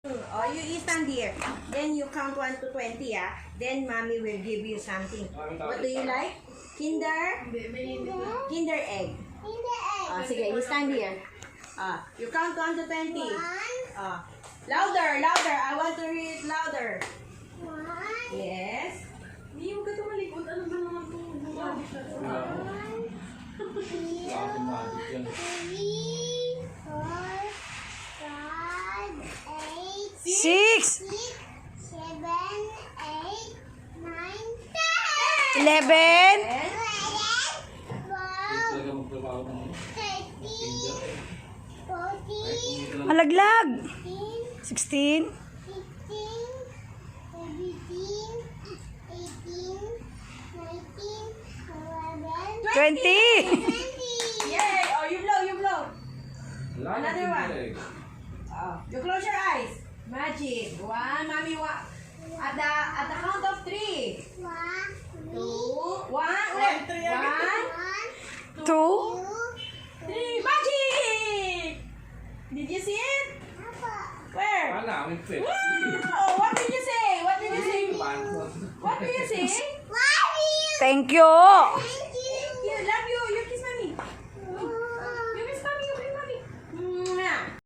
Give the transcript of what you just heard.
Oh, you stand here. Then you count 1 to 20, yeah? Then mommy will give you something. What do you like? Kinder? Kinder egg. Oh, sige, you stand here. You count 1 to 20. Louder, louder. I want to read it louder. Yes. Hindi, huwag ka tumalikod. Ano ba naman itong bumalik na ito? Six, 7, 8, 9, 10. 11, 12, 13, 14, malaglag. 15, 16, 16, 17, 18, 19, 20. 20. Yay! Oh, you blow, you blow. Another one. You close your eyes. Magic. 1, mommy, 1. At the count of 3. 2, 1, ulit. 1, 2, 3. Magic! Did you see it? Where? Oh, what did you say? What did you say? What did you say? thank you.